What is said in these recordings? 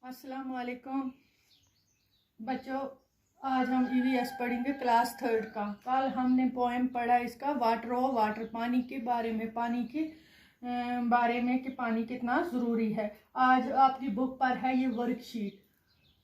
अस्सलाम वालेकुम बच्चों, आज हम ईवीएस पढ़ेंगे क्लास 3 का। कल हमने पोएम पढ़ा इसका वाटर पानी के बारे में, कि पानी कितना ज़रूरी है। आज आपकी बुक पर है ये वर्कशीट,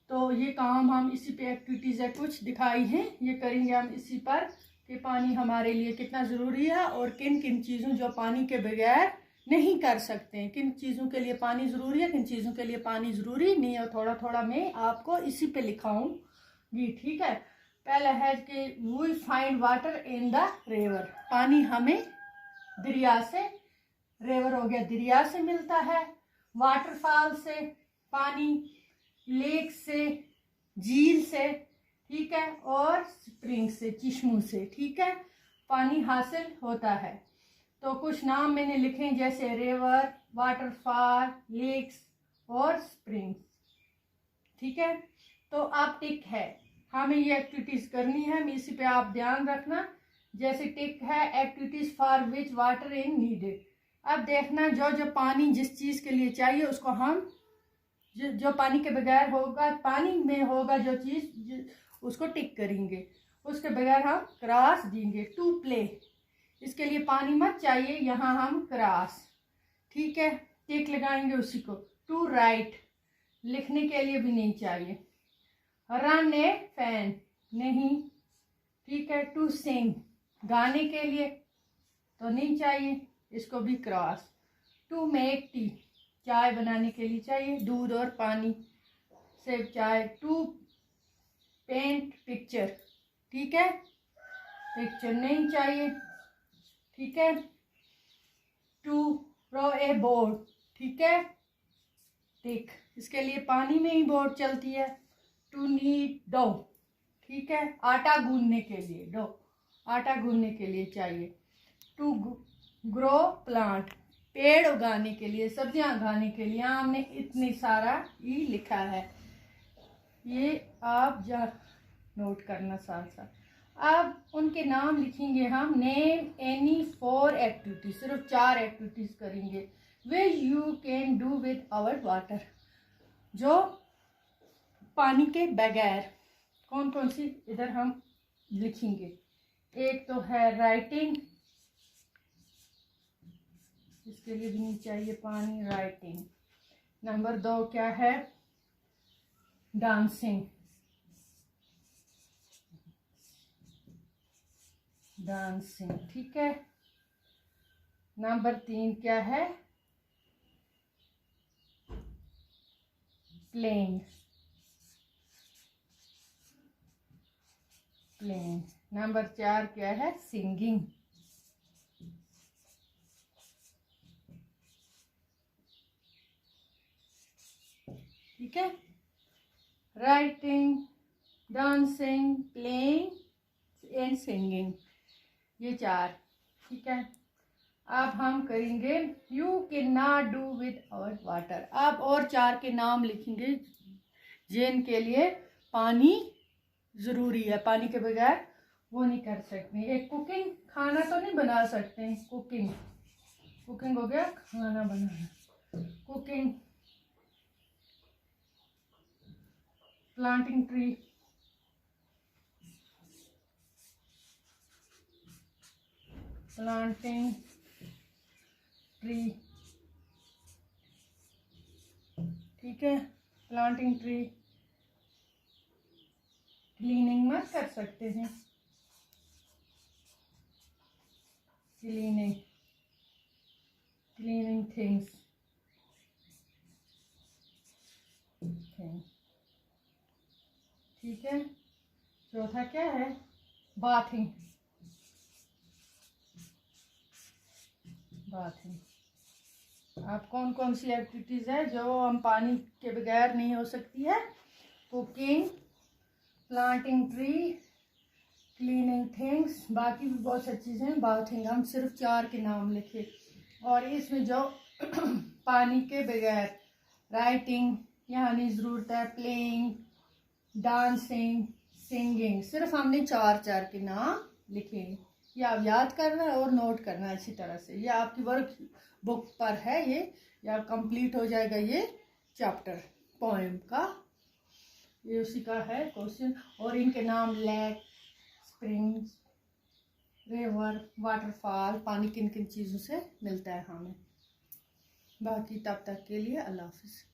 तो ये काम हम इसी पे एक्टिविटीज़ है कुछ दिखाई हैं, ये करेंगे हम इसी पर कि पानी हमारे लिए कितना ज़रूरी है और किन किन चीज़ों जो पानी के बगैर नहीं कर सकते हैं, किन चीज़ों के लिए पानी ज़रूरी है, किन चीज़ों के लिए पानी ज़रूरी नहीं है। थोड़ा थोड़ा मैं आपको इसी पे लिखाऊंगी, ठीक है। पहला है कि we find water in the river, पानी हमें दरिया से, रिवर हो गया दरिया से मिलता है, वाटरफॉल से पानी, लेक से, झील से, ठीक है, और स्प्रिंग से, चश्मों से, ठीक है, पानी हासिल होता है। तो कुछ नाम मैंने लिखे जैसे रिवर, वाटरफॉल, लेक्स और स्प्रिंग्स, ठीक है। तो अब टिक है, हमें ये एक्टिविटीज करनी है, इसी पे आप ध्यान रखना। जैसे टिक है activities for which water in needed. अब देखना जो जो पानी जिस चीज के लिए चाहिए उसको हम जो पानी के बगैर होगा, पानी में होगा जो चीज उसको टिक करेंगे, उसके बगैर हम क्रॉस देंगे। टू प्ले, इसके लिए पानी मत चाहिए, यहाँ हम क्रॉस, ठीक है, टिक लगाएंगे उसी को। टू राइट, लिखने के लिए भी नहीं चाहिए। रन ए फैन, नहीं, ठीक है। टू सिंग, गाने के लिए तो नहीं चाहिए, इसको भी क्रॉस। टू मेक टी, चाय बनाने के लिए चाहिए, दूध और पानी से चाय। टू पेंट पिक्चर, ठीक है, पिक्चर नहीं चाहिए, ठीक है। टू रो ए बोर्ड, ठीक है, टिक, इसके लिए पानी में ही बोर्ड चलती है। टू नीड डो, ठीक है, आटा गूंदने के लिए, डो आटा गूंदने के लिए चाहिए। टू ग्रो प्लांट, पेड़ उगाने के लिए, सब्जियां उगाने के लिए। यहाँ हमने इतनी सारा ही लिखा है, ये आप जा नोट करना साथ साथ। अब उनके नाम लिखेंगे हम। नेम एनी 4 एक्टिविटी, सिर्फ 4 एक्टिविटीज करेंगे। Way you can do with our water, जो पानी के बगैर कौन कौन सी इधर हम लिखेंगे। एक तो है राइटिंग, इसके लिए भी नहीं चाहिए पानी, राइटिंग। नंबर 2 क्या है, डांसिंग, डांसिंग, ठीक है। नंबर 3 क्या है, प्लेइंग, प्लेइंग। नंबर 4 क्या है, सिंगिंग, ठीक है। Writing, dancing, playing and singing, ये 4, ठीक है। अब हम करेंगे you can not do with our water. अब और 4 के नाम लिखेंगे जिनके लिए पानी ज़रूरी है, पानी के बगैर वो नहीं कर सकते। एक कुकिंग, खाना तो नहीं बना सकते, कुकिंग, कुकिंग हो गया खाना बनाना। Cooking, planting tree, planting tree, ठीक है, प्लांटिंग ट्री। क्लीनिंग मत कर सकते हैं, क्लीनिंग, क्लीनिंग थिंग्स, ठीक है। चौथा क्या है, बाथिंग, बाथिंग। अब कौन कौन सी एक्टिविटीज है जो हम पानी के बगैर नहीं हो सकती है। Cooking, planting tree, cleaning things, बाकी भी बहुत सारी चीज़ें हैं। बाथिंग, हम सिर्फ 4 के नाम लिखे। और इसमें जो पानी के बगैर, राइटिंग यहाँ नहीं ज़रूरत है, प्लेइंग, डांसिंग, सिंगिंग, सिर्फ हमने 4 के नाम लिखे। ये आप याद करना और नोट करना इसी तरह से। ये आपकी वर्क बुक पर है, ये या कंप्लीट हो जाएगा ये चैप्टर, पोएम का, ये उसी का है क्वेश्चन। और इनके नाम लेक, स्प्रिंग्स, रिवर, वाटरफॉल, पानी किन किन चीज़ों से मिलता है हमें। बाकी तब तक के लिए अल्लाह हाफिज़।